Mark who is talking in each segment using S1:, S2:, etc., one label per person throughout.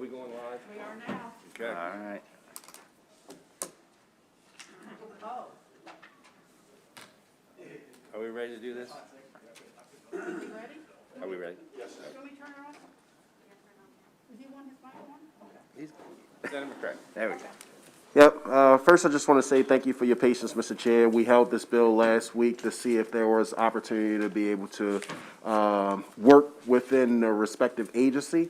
S1: we going live?
S2: We are now.
S1: Okay.
S3: All right.
S2: Oh,
S1: Are we ready to do this?
S2: is he ready?
S1: Are we ready?
S2: Can we turn it on? Does he want his mic on?
S1: He's, Senator McCray.
S3: There we go.
S4: Yep. First, I just want to say thank you for your patience, Mr. Chair. We held this bill last week to see if there was opportunity to be able to work within the respective agency.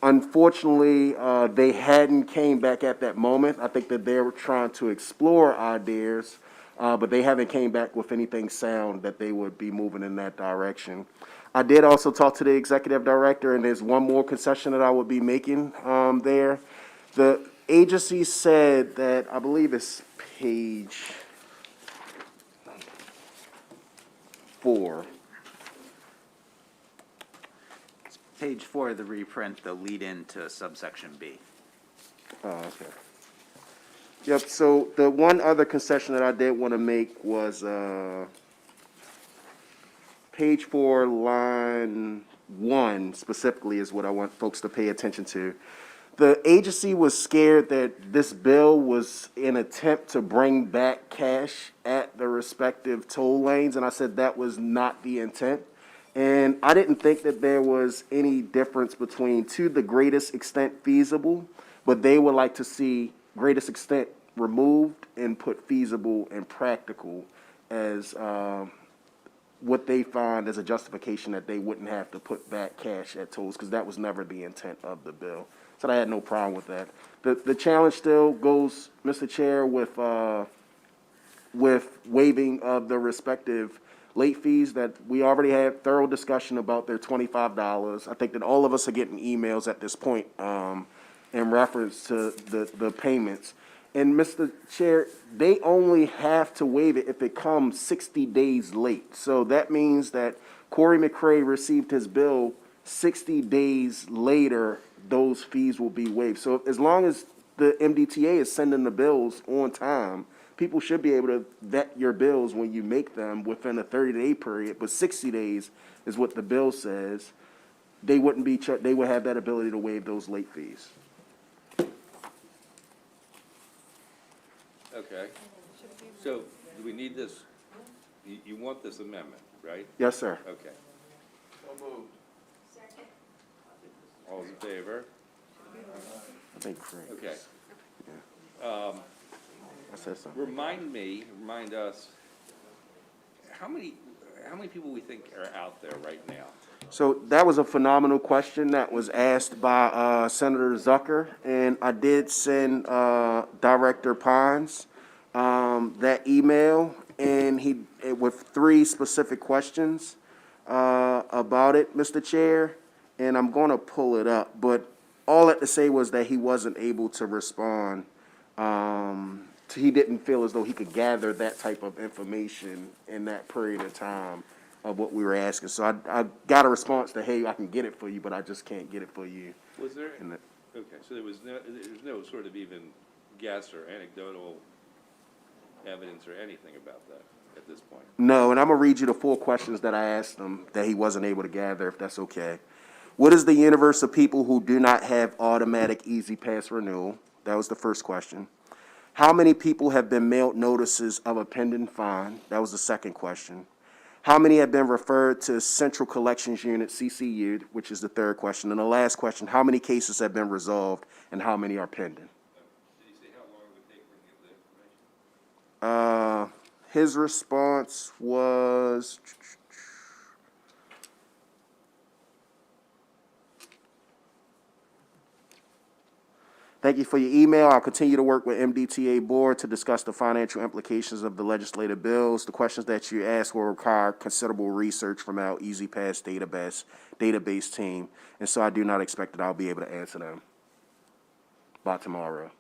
S4: Unfortunately, they hadn't came back at that moment. I think that they were trying to explore ideas, but they haven't came back with anything sound that they would be moving in that direction. I did also talk to the executive director, and there's one more concession that I would be making there. The agency said that, I believe it's page 4.
S3: Page 4 of the reprint, the lead into subsection B.
S4: Oh, okay. Yep, so the one other concession that I did want to make was page 4, line 1 specifically is what I want folks to pay attention to. The agency was scared that this bill was an attempt to bring back cash at the respective toll lanes, and I said that was not the intent. And I didn't think that there was any difference between to the greatest extent feasible, but they would like to see greatest extent removed and put feasible and practical as what they find as a justification that they wouldn't have to put back cash at tolls, because that was never the intent of the bill. So I had no problem with that. The challenge still goes, Mr. Chair, with waiving of the respective late fees that we already had thorough discussion about their $25. I think that all of us are getting emails at this point in reference to the payments. And Mr. Chair, they only have to waive it if it comes 60 days late. So that means that Corey McCray received his bill 60 days later, those fees will be waived. So as long as the MDTA is sending the bills on time, people should be able to vet your bills when you make them within a 30-day period, but 60 days is what the bill says. They wouldn't be, they would have that ability to waive those late fees.
S1: Okay. So, do we need this, you want this amendment, right?
S4: Yes, sir.
S1: Okay. So moved. Second. All's in favor?
S4: I think Frank.
S1: Okay.
S4: I said something.
S1: Remind us, how many people we think are out there right now?
S4: So that was a phenomenal question that was asked by Senator Zucker, and I did send Director Pines that email, and with 3 specific questions about it, Mr. Chair, and I'm going to pull it up, but all I had to say was that he wasn't able to respond. He didn't feel as though he could gather that type of information in that period of time of what we were asking. So I got a response that, hey, I can get it for you, but I just can't get it for you.
S1: Was there? Okay, so there's no sort of even guess or anecdotal evidence or anything about that at this point?
S4: No, and I'm going to read you the 4 questions that I asked him that he wasn't able to gather, if that's okay. What is the universe of people who do not have automatic easy pass renewal? That was the first question. How many people have been mailed notices of a pending fine? That was the second question. How many have been referred to Central Collections Unit, CCU, which is the third question. And the last question, how many cases have been resolved and how many are pending?
S1: Did you say how long it would take for him to get the information?
S4: His response was, thank you for your email. I'll continue to work with MDTA Board to discuss the financial implications of the legislative bills. The questions that you asked will require considerable research from our Easy Pass database team, and so I do not expect that I'll be able to answer them by tomorrow.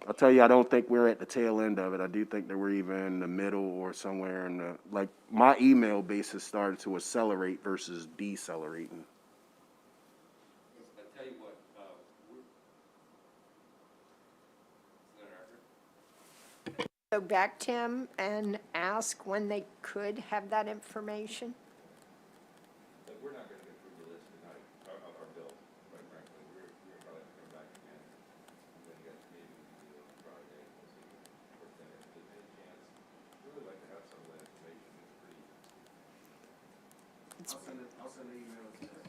S4: I'll tell you, I don't think we're at the tail end of it. I do think that we're even in the middle or somewhere in the, like, my email base has started to accelerate versus decelerating.
S1: I tell you what,
S5: Go back to him and ask when they could have that information?
S1: but we're not gonna get through the list tonight, our bills, quite frankly. We're probably have to come back again. I'm gonna get, maybe we can do it on Friday, we'll see, or then if there's any chance. Really like to have some of that information, it's pretty.
S4: I'll send an email to that.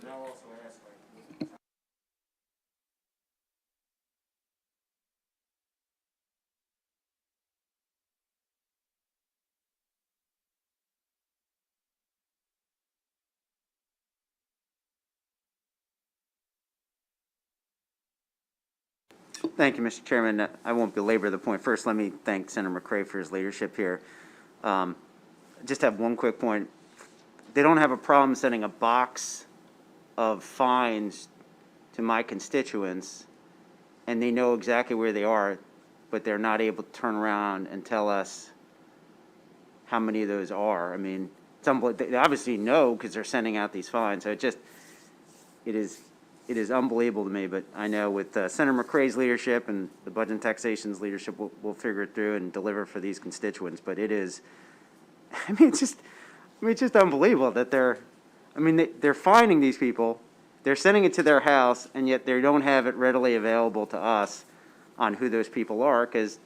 S4: And I'll also ask, like,
S3: Thank you, Mr. Chairman. I won't belabor the point. First, let me thank Senator McCray for his leadership here. Just have one quick point. They don't have a problem sending a box of fines to my constituents, and they know exactly where they are, but they're not able to turn around and tell us how many of those are. I mean, they obviously know because they're sending out these fines. So it is unbelievable to me, but I know with Senator McCray's leadership and the Budget and Taxation's leadership, we'll figure it through and deliver for these constituents. But it is, it's just unbelievable that they're fining these people, they're sending it to their house, and yet they don't have it readily available to us on who those people are, because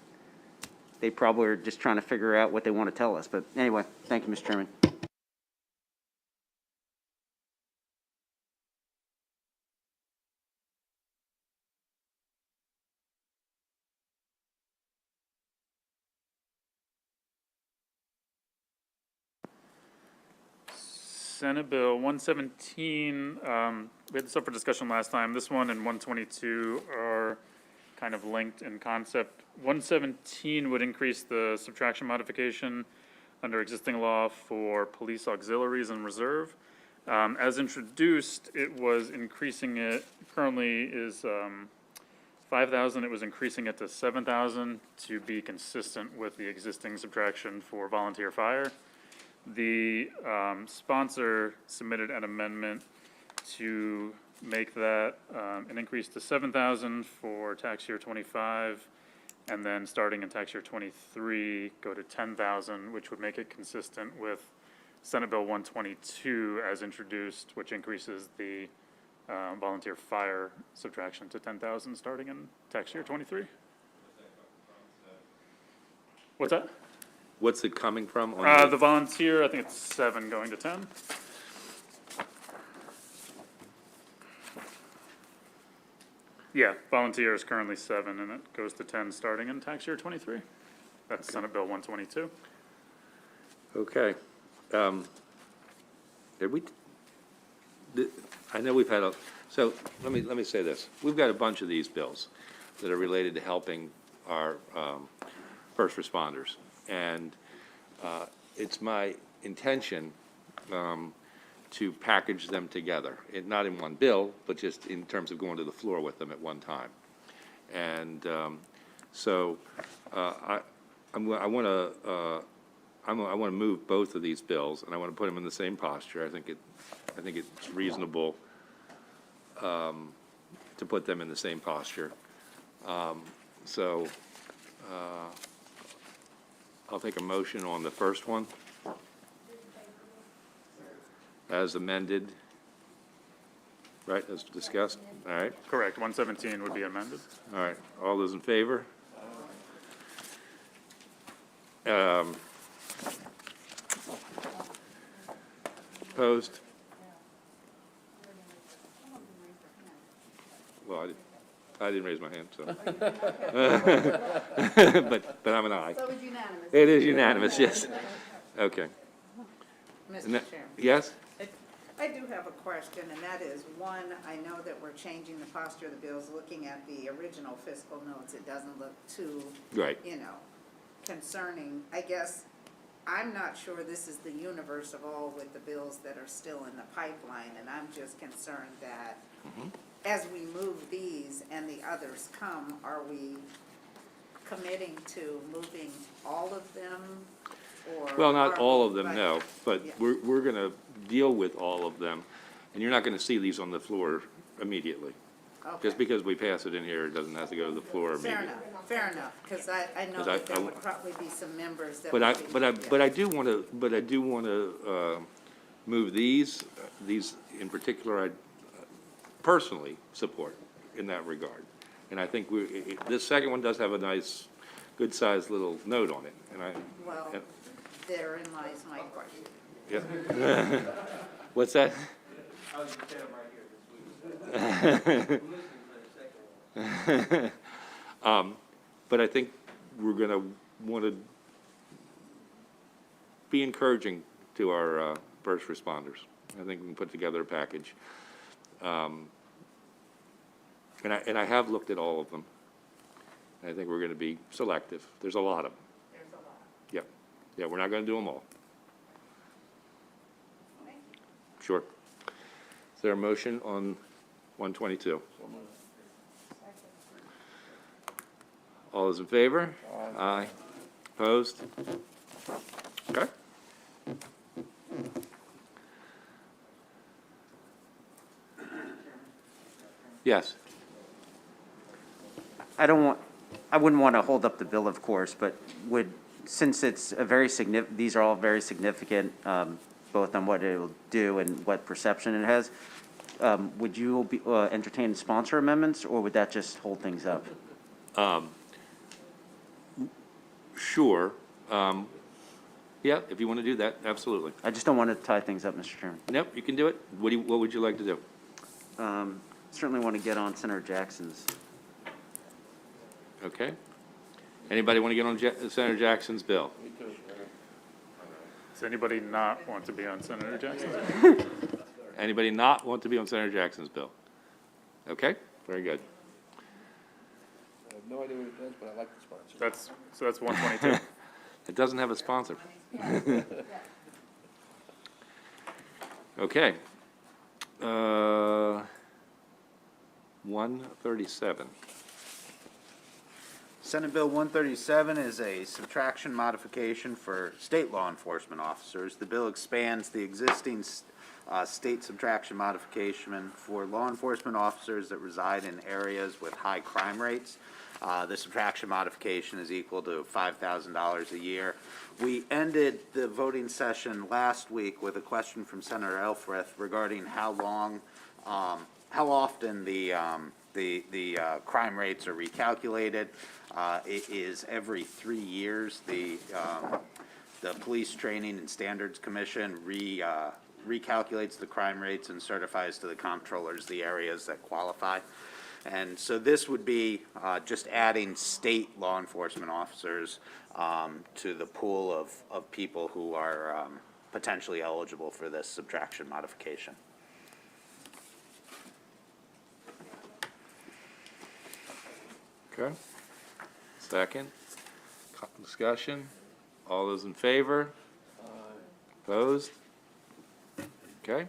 S3: they probably are just trying to figure out what they want to tell us. But anyway, thank you, Mr. Chairman.
S6: Senate Bill 117, we had this up for discussion last time. This one and 122 are kind of linked in concept. 117 would increase the subtraction modification under existing law for police auxiliaries and reserve. As introduced, it was increasing it, currently is 5,000, it was increasing it to 7,000 to be consistent with the existing subtraction for volunteer fire. The sponsor submitted an amendment to make that an increase to 7,000 for tax year 25, and then starting in tax year 23, go to 10,000, which would make it consistent with Senate Bill 122 as introduced, which increases the volunteer fire subtraction to 10,000 starting in tax year 23. What's that?
S1: What's it coming from? On
S6: The volunteer, I think it's 7 going to 10. Yeah, volunteer is currently 7, and it goes to 10 starting in tax year 23. That's Senate Bill 122.
S1: Okay. I know we've had so let me say this. We've got a bunch of these bills that are related to helping our first responders. And it's my intention to package them together, not in one bill, but just in terms of going to the floor with them at one time. And so I want to move both of these bills, and I want to put them in the same posture. I think it's reasonable to put them in the same posture. I'll take a motion on the first one as amended, right, as discussed. All right,
S6: Correct, 117 would be amended.
S1: all right, all those in favor? Opposed? Well, I didn't raise my hand, so. But I'm an aye.
S2: So it was unanimous.
S1: It is unanimous, yes. Okay.
S7: Mr.
S1: And that-
S7: Chairman,
S1: Yes?
S7: I do have a question, and that is, one, I know that we're changing the posture of the bills. Looking at the original fiscal notes, it doesn't look too,
S1: Right.
S7: concerning. I guess I'm not sure this is the universe of all with the bills that are still in the pipeline, and I'm just concerned that as we move these and the others come, are we committing to moving all of them, or?
S1: Well, not
S7: are
S1: all
S7: we-
S1: of them,
S7: right.
S1: no, but
S7: Yeah.
S1: we're gonna deal with all of them, and you're not gonna see these on the floor immediately.
S7: Okay.
S1: Just because we pass it in here, it doesn't have to go to the floor
S7: Fair
S1: immediately.
S7: enough, because I know
S1: 'Cause
S7: that there
S1: I-
S7: would probably be some members that
S1: But
S7: would be.
S1: I do wanna move these in particular, I personally support in that regard. And I think this second one does have a nice, good-sized little note on it, and
S7: Well,
S1: yeah.
S7: therein lies my question.
S1: Yeah. What's that? But I think we're gonna wanna be encouraging to our first responders. I think we can put together a package. And I have looked at all of them. And I think we're gonna be selective. There's a lot of them.
S7: There's a lot.
S1: Yep. Yeah, we're not gonna do them all. Sure. Is there a motion on 122? All those in favor? Aye. Opposed? Okay. Yes.
S3: I wouldn't want to hold up the bill, of course, but since it's a very these are all very significant, both on what it'll do and what perception it has, would you entertain sponsor amendments, or would that just hold things up?
S1: Sure. Yeah, if you want to do that, absolutely.
S3: I just don't want to tie things up, Mr. Chairman.
S1: Nope, you can do it. What would you like to do?
S3: Certainly want to get on Senator Jackson's.
S1: Okay. Anybody want to get on Senator Jackson's bill?
S6: Does anybody not want to be on Senator Jackson's?
S1: Anybody not want to be on Senator Jackson's bill? Okay, very good.
S8: I have no idea what it does, but I like the sponsor.
S6: That's 122.
S1: It doesn't have a sponsor. Okay. 137.
S9: Senate Bill 137 is a subtraction modification for state law enforcement officers. The bill expands the existing state subtraction modification for law enforcement officers that reside in areas with high crime rates. The subtraction modification is equal to $5,000 a year. We ended the voting session last week with a question from Senator Elfreth regarding how often the crime rates are recalculated. It is every 3 years. The Police Training and Standards Commission recalculates the crime rates and certifies to the comptrollers the areas that qualify. And so this would be just adding state law enforcement officers to the pool of people who are potentially eligible for this subtraction modification.
S1: Okay. Second. Discussion. All those in favor? Opposed? Okay.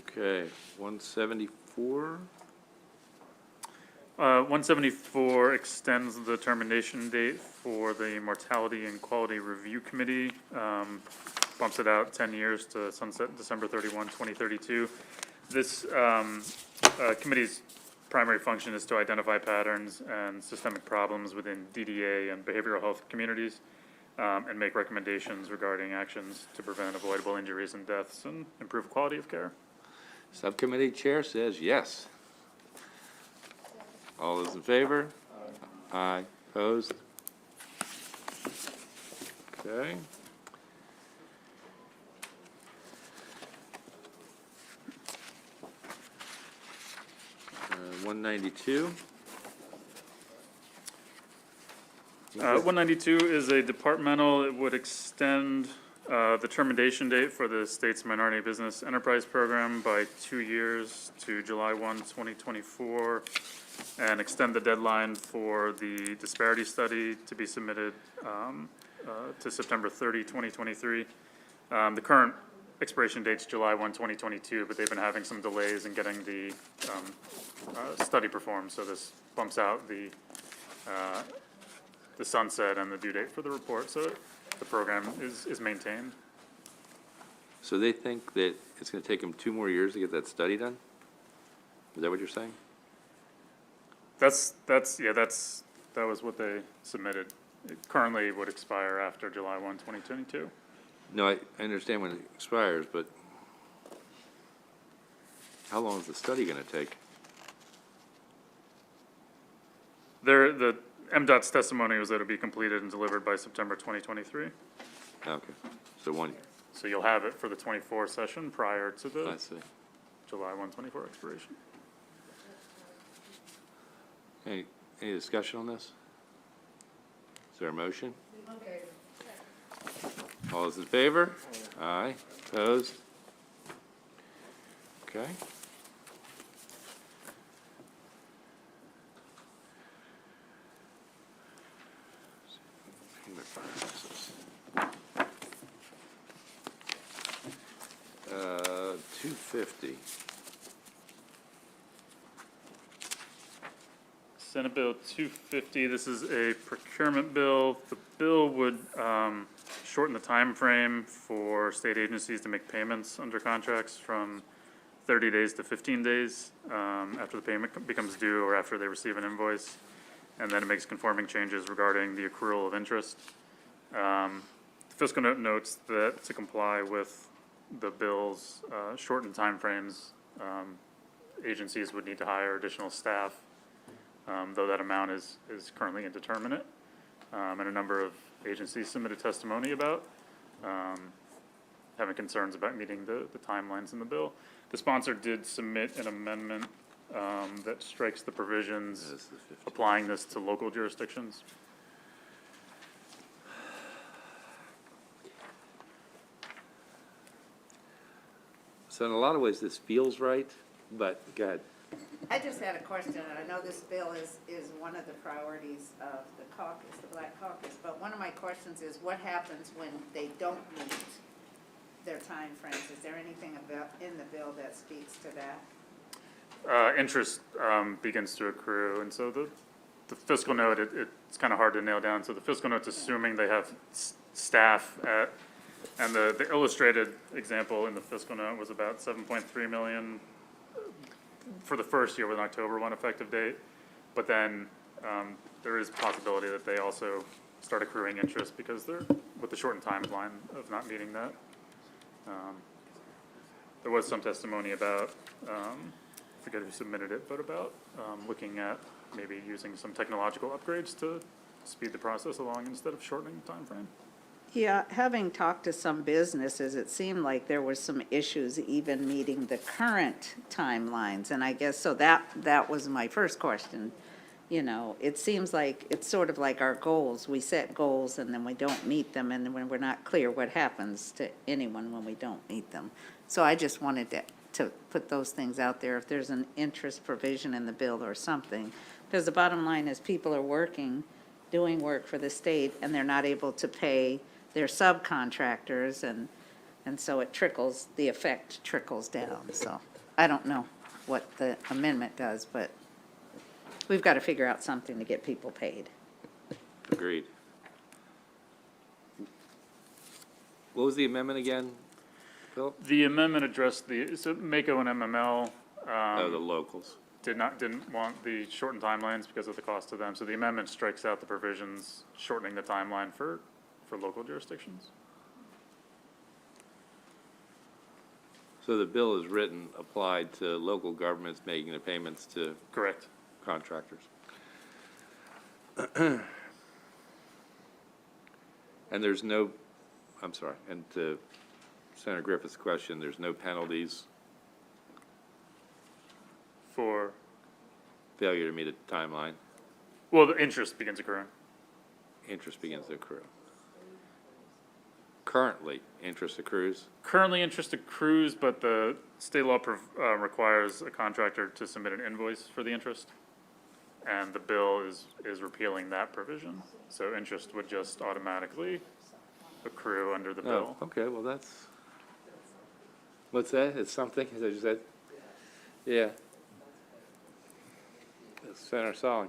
S1: Okay, 174.
S6: 174 extends the termination date for the Mortality and Quality Review Committee. Bumps it out 10 years to sunset December 31, 2032. This committee's primary function is to identify patterns and systemic problems within DDA and behavioral health communities, and make recommendations regarding actions to prevent avoidable injuries and deaths and improve quality of care.
S1: Subcommittee chair says yes. All those in favor? Aye. Opposed? Okay. Uh, 192.
S6: 192 is a departmental, it would extend the termination date for the state's Minority Business Enterprise Program by 2 years to July 1, 2024, and extend the deadline for the disparity study to be submitted to September 30, 2023. The current expiration date's July 1, 2022, but they've been having some delays in getting the study performed, so this bumps out the sunset and the due date for the report, so the program is maintained.
S1: So they think that it's gonna take them 2 more years to get that study done? Is that what you're saying?
S6: That was what they submitted. It currently would expire after July 1, 2022.
S1: No, I understand when it expires, but how long is the study gonna take?
S6: The MDOT's testimony was that it'd be completed and delivered by September 2023.
S1: Okay, so 1 year,
S6: So you'll have it for the 24 session prior to
S1: I
S6: the
S1: see.
S6: July 1, 24 expiration.
S1: Any discussion on this? Is there a motion? All those in favor? Aye. Opposed? Okay. Payment processes. 250.
S6: Senate Bill 250, this is a procurement bill. The bill would shorten the time frame for state agencies to make payments under contracts from 30 days to 15 days after the payment becomes due or after they receive an invoice. And then it makes conforming changes regarding the accrual of interest. The fiscal note notes that to comply with the bill's shortened timeframes, agencies would need to hire additional staff, though that amount is currently indeterminate. And a number of agencies submitted testimony about having concerns about meeting the timelines in the bill. The sponsor did submit an amendment that strikes the provisions applying this to local jurisdictions.
S1: So in a lot of ways, this feels right, but go ahead.
S7: I just had a question, and I know this bill is one of the priorities of the caucus, the Black Caucus, but one of my questions is what happens when they don't meet their timeframes? Is there anything about, in the bill that speaks to that?
S6: Interest begins to accrue, and so the fiscal note, it's kind of hard to nail down. So the fiscal note's assuming they have staff at, and the illustrated example in the fiscal note was about 7.3 million for the first year with an October 1 effective date. But then there is a possibility that they also start accruing interest because they're, with the shortened timeline of not meeting that. There was some testimony about, I forget who submitted it, but about looking at maybe using some technological upgrades to speed the process along instead of shortening the timeframe.
S10: Yeah, having talked to some businesses, it seemed like there were some issues even meeting the current timelines. And I guess, so that was my first question. You know, it seems like, it's sort of like our goals. We set goals and then we don't meet them, and when we're not clear what happens to anyone when we don't meet them. So I just wanted to put those things out there, if there's an interest provision in the bill or something. Because the bottom line is people are working, doing work for the state, and they're not able to pay their subcontractors, and so it trickles, the effect trickles down. So I don't know what the amendment does, but we've got to figure out something to get people paid.
S1: Agreed. What was the amendment again, Philip?
S6: The amendment addressed so MACO and MML
S1: Oh, the locals.
S6: didn't want the shortened timelines because of the cost to them. So the amendment strikes out the provisions shortening the timeline for local jurisdictions.
S1: So the bill is written, applied to local governments making the payments to
S6: Correct.
S1: contractors. And there's no, I'm sorry, and to Senator Griffith's question, there's no penalties,
S6: For,
S1: failure to meet a timeline.
S6: well, the interest begins accruing.
S1: interest begins to accrue? Currently, interest accrues?
S6: Currently, interest accrues, but the state law requires a contractor to submit an invoice for the interest. And the bill is repealing that provision. So interest would just automatically accrue under the bill.
S1: Oh, okay, well, that's, what's that? It's something, as I just said? Yeah. That's Senator Solling.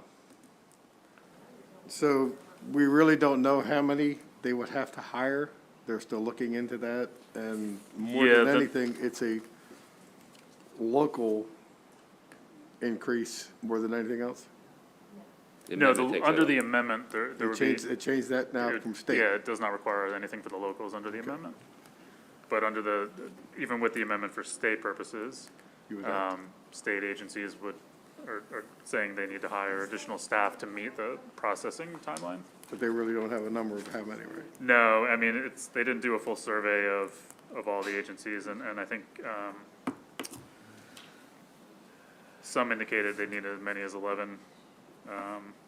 S11: So we really don't know how many they would have to hire. They're still looking into that. And more
S6: Yeah,
S11: than anything, it's a local increase more than anything else.
S1: The
S6: No,
S1: amendment takes
S6: under
S1: that
S6: the
S1: up.
S6: amendment, there would be.
S11: It changed that now
S6: It-
S11: from state.
S6: Yeah, it does not require anything for the locals under the amendment. But under the, even with the amendment for state purposes,
S11: You would have-
S6: state agencies are saying they need to hire additional staff to meet the processing timeline.
S11: But they really don't have a number of how many, right?
S6: No, I mean, they didn't do a full survey of all the agencies, and I think, some indicated they needed as many as 11,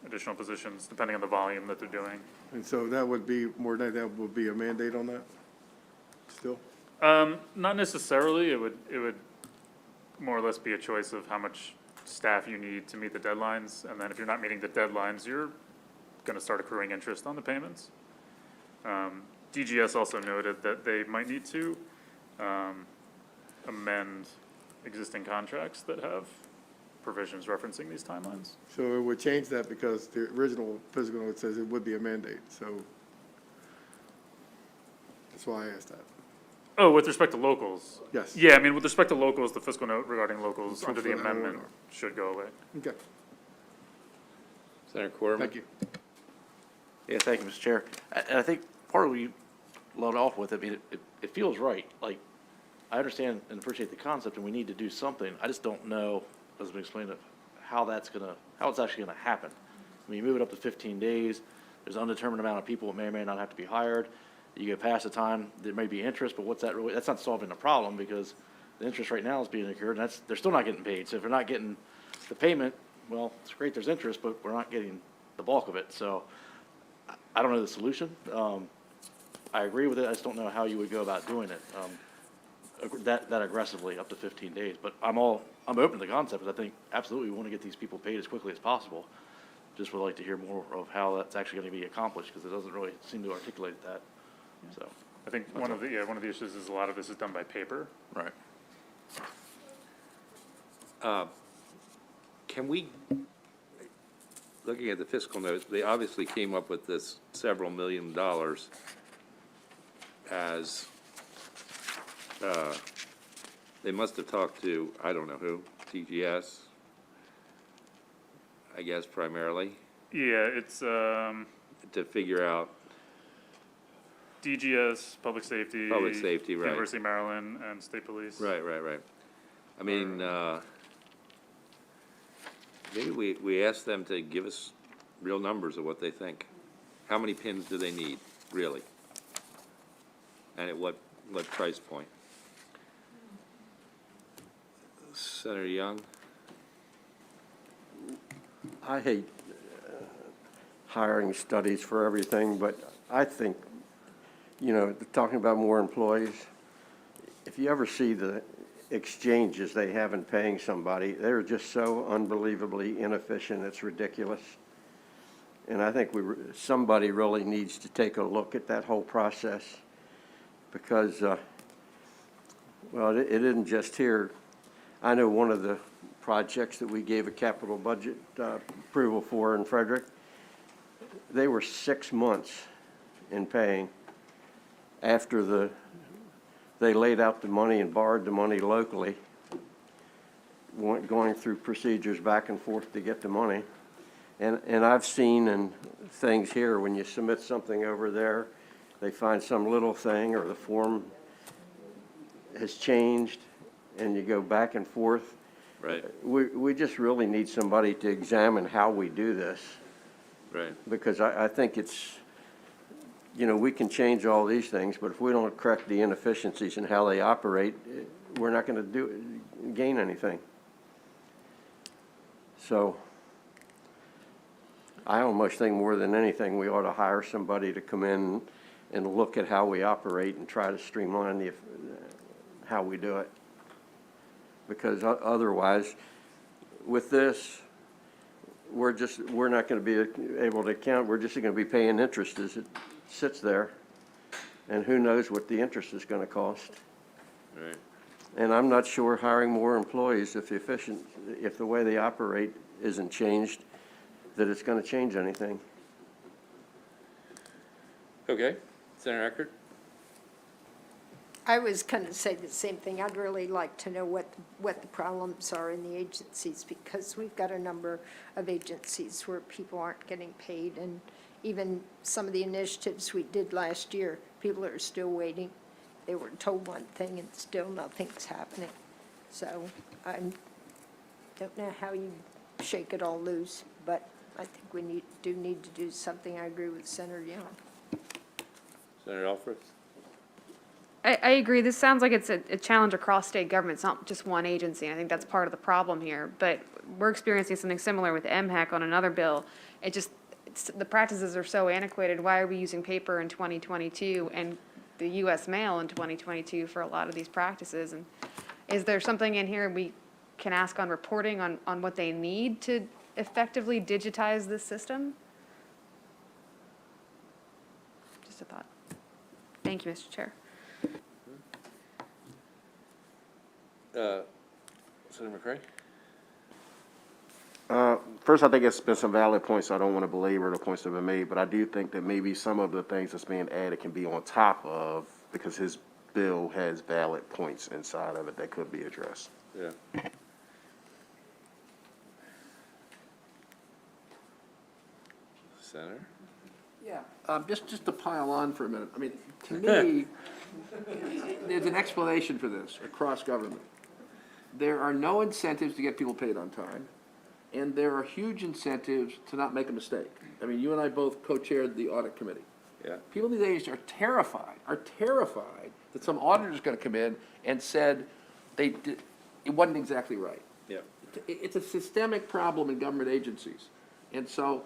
S6: additional positions, depending on the volume that they're doing.
S11: And so that would be, more than that would be a mandate on that still?
S6: Not necessarily, it would more or less be a choice of how much staff you need to meet the deadlines, and then if you're not meeting the deadlines, you're gonna start accruing interest on the payments. DGS also noted that they might need to, amend existing contracts that have provisions referencing these timelines.
S11: So it would change that because the original physical note says it would be a mandate, so that's why I asked that.
S6: Oh, with respect to locals?
S11: Yes.
S6: Yeah, I mean, with respect to locals, the fiscal note regarding locals
S11: So
S6: under the
S11: for that,
S6: amendment should go away.
S11: Okay,
S1: Senator Corrigan?
S11: thank you.
S8: Yeah, thank you, Mr. Chair. And I think part of what you load off with, I mean, it feels right. Like, I understand and appreciate the concept, and we need to do something. I just don't know, as we explained, how it's actually gonna happen. I mean, you move it up to 15 days, there's an undetermined amount of people that may or may not have to be hired. You get past the time, there may be interest, but what's that really, that's not solving the problem, because the interest right now is being incurred, and they're still not getting paid. So if they're not getting the payment, well, it's great, there's interest, but we're not getting the bulk of it. So I don't know the solution. I agree with it, I just don't know how you would go about doing it, that aggressively, up to 15 days. But I'm open to the concept, because I think absolutely we want to get these people paid as quickly as possible. Just would like to hear more of how that's actually going to be accomplished, because it doesn't really seem to articulate that, so.
S6: I think one of the issues is a lot of this is done by paper.
S8: Right.
S1: Can we, looking at the fiscal notes, they obviously came up with this several $1 million as, they must have talked to, I don't know who, TGS, I guess primarily,
S6: Yeah, it's,
S1: to figure out,
S6: DGS, Public Safety.
S1: Public Safety, right.
S6: University of Maryland and State Police.
S1: right. I mean, maybe we ask them to give us real numbers of what they think. How many pins do they need, really? And at what price point? Senator Young?
S12: I hate hiring studies for everything, but I think, talking about more employees, if you ever see the exchanges they have in paying somebody, they're just so unbelievably inefficient, it's ridiculous. And I think somebody really needs to take a look at that whole process, because, it isn't just here. I know one of the projects that we gave a capital budget approval for in Frederick, they were 6 months in paying after they laid out the money and borrowed the money locally, going through procedures back and forth to get the money. And I've seen in things here, when you submit something over there, they find some little thing or the form has changed and you go back and forth.
S1: Right,
S12: We just really need somebody to examine how we do this,
S1: right.
S12: because I think it's, we can change all these things, but if we don't correct the inefficiencies in how they operate, we're not going to gain anything. So I almost think more than anything, we ought to hire somebody to come in and look at how we operate and try to streamline how we do it. Because otherwise, with this, we're not gonna be able to count, we're just gonna be paying interest as it sits there. And who knows what the interest is gonna cost.
S1: Right.
S12: And I'm not sure hiring more employees, if the way they operate isn't changed, that it's gonna change anything.
S1: Okay, Senator Eckert?
S5: I was going to say the same thing. I'd really like to know what the problems are in the agencies, because we've got a number of agencies where people aren't getting paid, and even some of the initiatives we did last year, people are still waiting. They were told one thing and still nothing's happening. So I don't know how you shake it all loose, but I think we do need to do something. I agree with Senator Young.
S1: Senator Alfred?
S13: I agree. This sounds like it's a challenge across state government. It's not just one agency. I think that's part of the problem here. But we're experiencing something similar with MHAC on another bill. The practices are so antiquated. Why are we using paper in 2022 and the U.S. mail in 2022 for a lot of these practices? And is there something in here we can ask on reporting on what they need to effectively digitize this system? Just a thought. Thank you, Mr. Chair.
S1: Senator McCray?
S4: First, I think it's been some valid points, so I don't want to belabor the points that have been made, but I do think that maybe some of the things that's being added can be on top of, because his bill has valid points inside of it that could be addressed.
S1: Yeah. Senator?
S14: Yeah, just to pile on for a minute, I mean, to me, there's an explanation for this across government. There are no incentives to get people paid on time, and there are huge incentives to not make a mistake. I mean, you and I both co-chaired the audit committee.
S1: Yeah.
S14: People these days are terrified that some auditor's gonna come in and said it wasn't exactly right.
S1: Yeah.
S14: It's a systemic problem in government agencies. And so,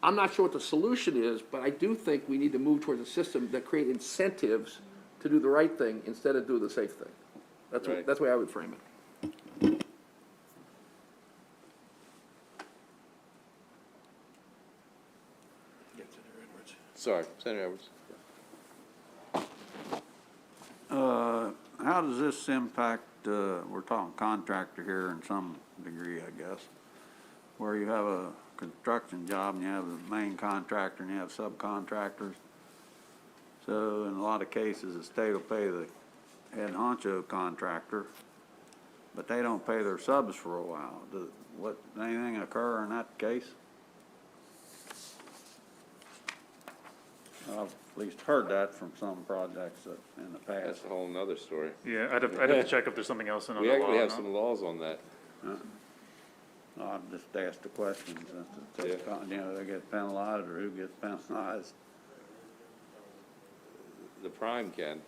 S14: I'm not sure what the solution is, but I do think we need to move towards a system that create incentives to do the right thing instead of do the safe thing.
S1: Right.
S14: That's the way I would frame it.
S1: Sorry, Senator Edwards.
S15: How does this impact, we're talking contractor here in some degree, I guess, where you have a construction job and you have the main contractor and you have subcontractors. So in a lot of cases, the state will pay the head honcho contractor, but they don't pay their subs for a while. Does anything occur in that case? I've at least heard that from some projects in the past.
S1: That's a whole nother story.
S6: Yeah, I'd have to check if there's something else in
S1: We
S6: other law.
S1: actually have
S6: no?
S1: some laws on that.
S15: I've just asked the question, since they get penalized or who gets penalized.
S1: The prime can.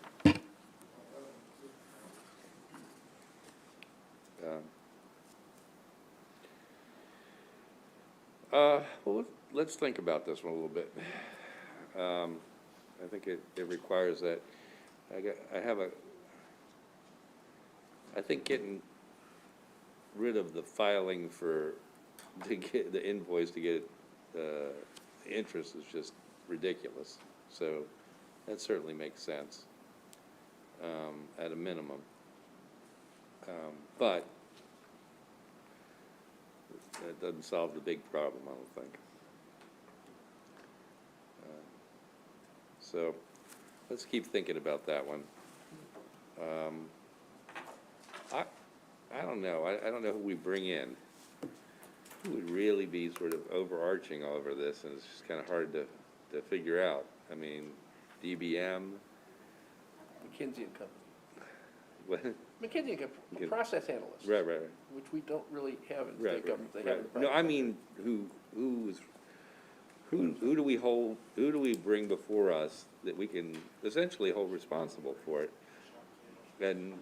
S1: Well, let's think about this one a little bit. I think it requires that. I think getting rid of the filing to get the invoice to get interest is just ridiculous. So that certainly makes sense at a minimum. But that doesn't solve the big problem, I don't think. So let's keep thinking about that one. I don't know. I don't know who we bring in. Who would really be sort of overarching over this, and it's just kind of hard to figure out. I mean, DBM.
S14: McKinsey and Company.
S1: What?
S14: McKinsey and Company, process analysts.
S1: Right.
S14: Which we don't really have in
S1: Right,
S14: state government. They
S1: right.
S14: have in
S1: No, I
S14: private
S1: mean, who do we hold, who do we bring before us that we can essentially hold responsible for it? And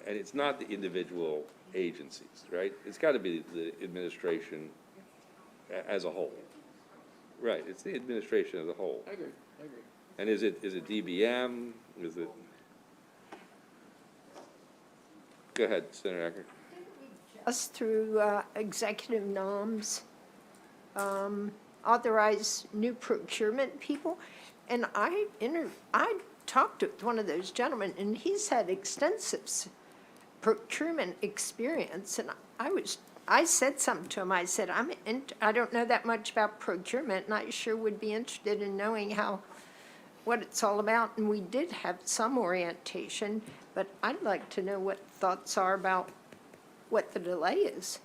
S1: it's not the individual agencies, right? It's got to be the administration as a whole. Right, it's the administration as a whole.
S14: I agree, I agree.
S1: And is it DBM, is it? Go ahead, Senator Acker.
S5: Us through executive noms, authorize new procurement people. And I talked to one of those gentlemen, and he's had extensive procurement experience. And I said something to him. I said, I don't know that much about procurement, and I sure would be interested in knowing what it's all about. And we did have some orientation, but I'd like to know what thoughts are about what the delay is.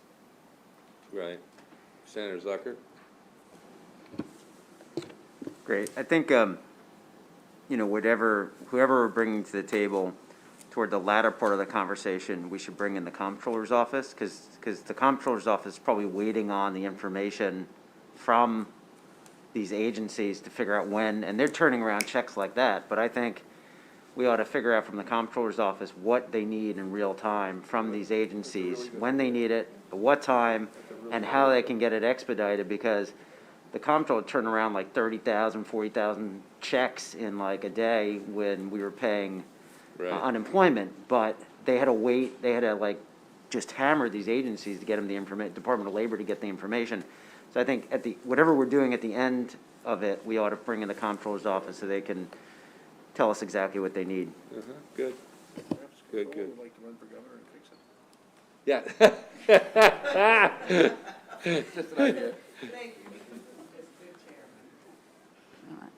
S1: Right. Senator Zucker?
S3: Great. I think, you know, whoever we're bringing to the table toward the latter part of the conversation, we should bring in the comptroller's office, because the comptroller's office is probably waiting on the information from these agencies to figure out when, and they're turning around checks like that, but I think we ought to figure out from the comptroller's office what they need in real time from these agencies, when they need it, at what time, and how they can get it expedited, because the comptroller turned around like 30,000, 40,000 checks in like a day when we were paying unemployment, but they had to wait, they had to like just hammer these agencies to get them the information, Department of Labor to get the information. So I think whatever we're doing at the end of it, we ought to bring in the comptroller's office so they can tell us exactly what they need.
S1: Good. Good.
S14: Would like to run for governor and fix it.
S1: Yeah.
S14: Just an idea.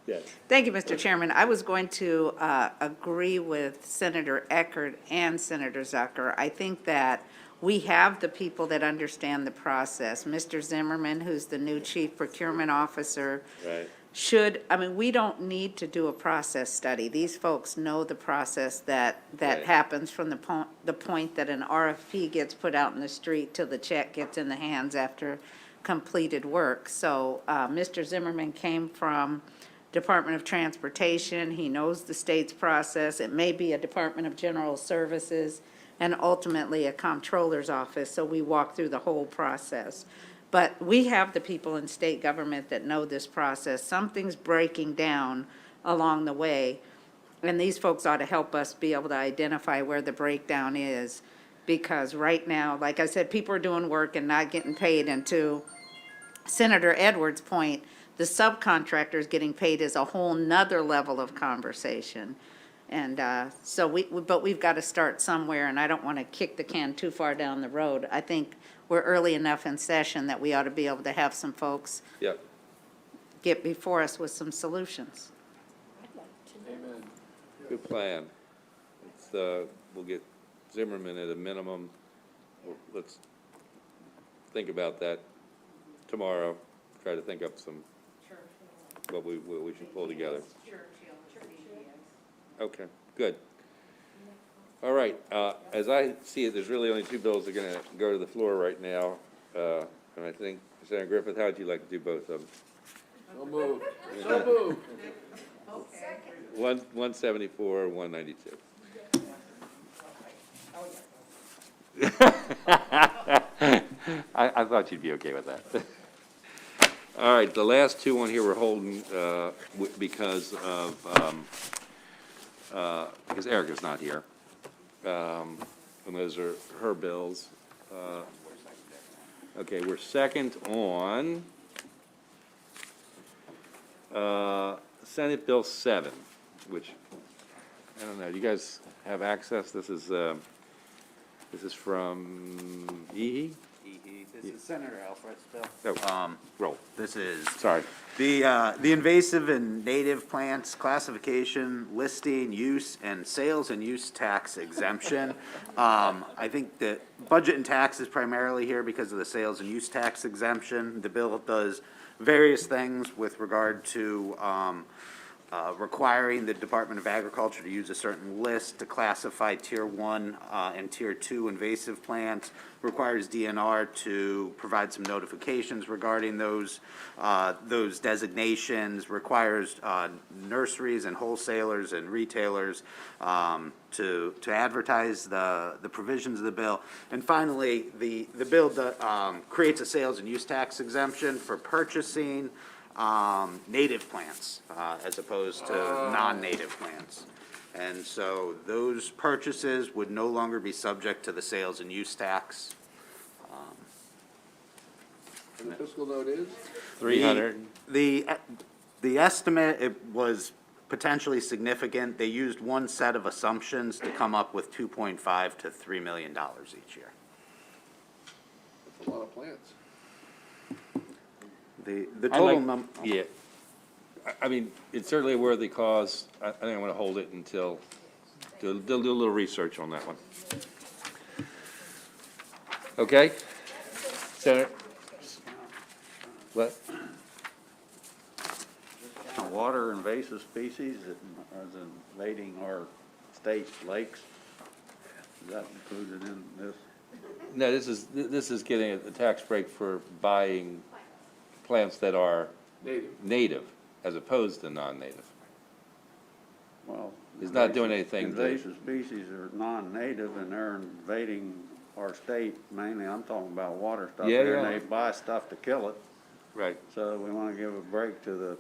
S1: Yes.
S10: Thank you, Mr. Chairman. I was going to agree with Senator Eckert and Senator Zucker. I think that we have the people that understand the process. Mr. Zimmerman, who's the new Chief Procurement Officer,
S1: Right.
S10: we don't need to do a process study. These folks know the process that
S1: Right.
S10: happens from the point that an RFP gets put out in the street till the check gets in the hands after completed work. So Mr. Zimmerman came from Department of Transportation. He knows the state's process. It may be a Department of General Services and ultimately a comptroller's office. So we walk through the whole process. But we have the people in state government that know this process. Something's breaking down along the way, and these folks ought to help us be able to identify where the breakdown is. Because right now, like I said, people are doing work and not getting paid. And to Senator Edwards' point, the subcontractors getting paid is a whole nother level of conversation. And but we've got to start somewhere, and I don't want to kick the can too far down the road. I think we're early enough in session that we ought to be able to have some folks
S1: Yep.
S10: get before us with some solutions.
S14: Amen.
S1: Good plan. We'll get Zimmerman at a minimum. Let's think about that tomorrow. Try to think up what we should pull together. Okay, good. All right, as I see it, there's really only two bills that are gonna go to the floor right now. And I think, Senator Griffith, how would you like to do both of them?
S14: So moved. So moved.
S1: 174, 192. I thought you'd be okay with that. All right, the last two on here we're holding because Erica's not here. And those are her bills. Okay, we're second on Senate Bill 7, which, I don't know, do you guys have access? This is from Yeehee?
S9: This is Senator Alfred's bill.
S1: Oh, roll.
S9: This is
S1: Sorry.
S9: the invasive and native plants classification, listing, use, and sales and use tax exemption. I think that budget and tax is primarily here because of the sales and use tax exemption. The bill does various things with regard to requiring the Department of Agriculture to use a certain list to classify Tier 1 and Tier 2 invasive plants, requires DNR to provide some notifications regarding those designations, requires nurseries and wholesalers and retailers to advertise the provisions of the bill. And finally, the bill creates a sales and use tax exemption for purchasing native plants as opposed to non-native plants. And so those purchases would no longer be subject to the sales and use tax.
S14: And the fiscal note is?
S1: 300,
S9: The estimate, it was potentially significant. They used one set of assumptions to come up with $2.5 to $3 million each year.
S14: That's a lot of plants.
S9: The
S1: I
S9: total
S1: like-
S9: number.
S1: yeah. I mean, it's certainly a worthy cause. I think I'm gonna hold it until, do a little research on that one. Okay? Senator? What?
S15: Water invasive species that are invading our state lakes, is that included in this?
S1: No, this is getting a tax break for buying plants that are native as opposed to non-native.
S15: Well.
S1: It's not doing anything to-
S15: Invasive species are non-native and they're invading our state, mainly I'm talking about water stuff
S1: Yeah,
S15: there,
S1: yeah.
S15: and they buy stuff to kill it.
S1: Right.
S15: So we wanna give a break to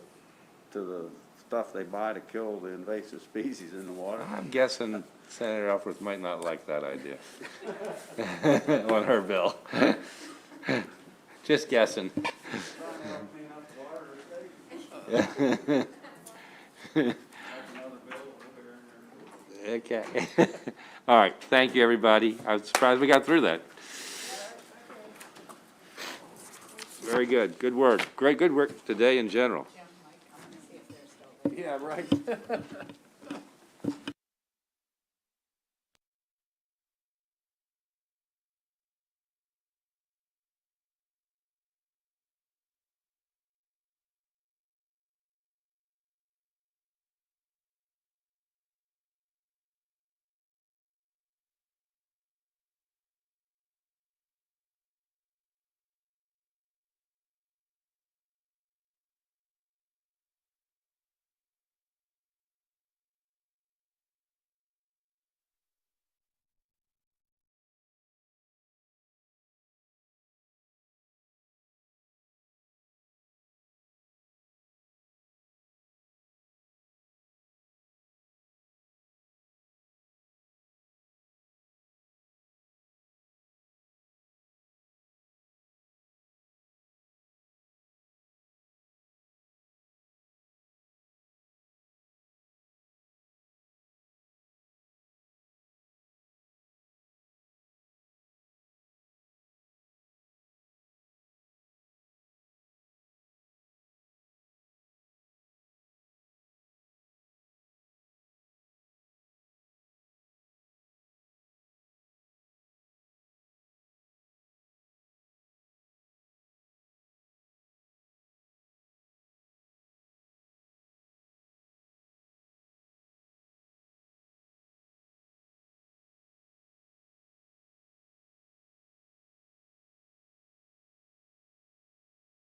S15: the stuff they buy to kill the invasive species in the water.
S1: I'm guessing Senator Ellsworth might not like that idea on her bill. Just guessing. Okay. All right, thank you, everybody. I was surprised we got through that. Very good, good work. Great, good work today in general.
S14: Yeah, right.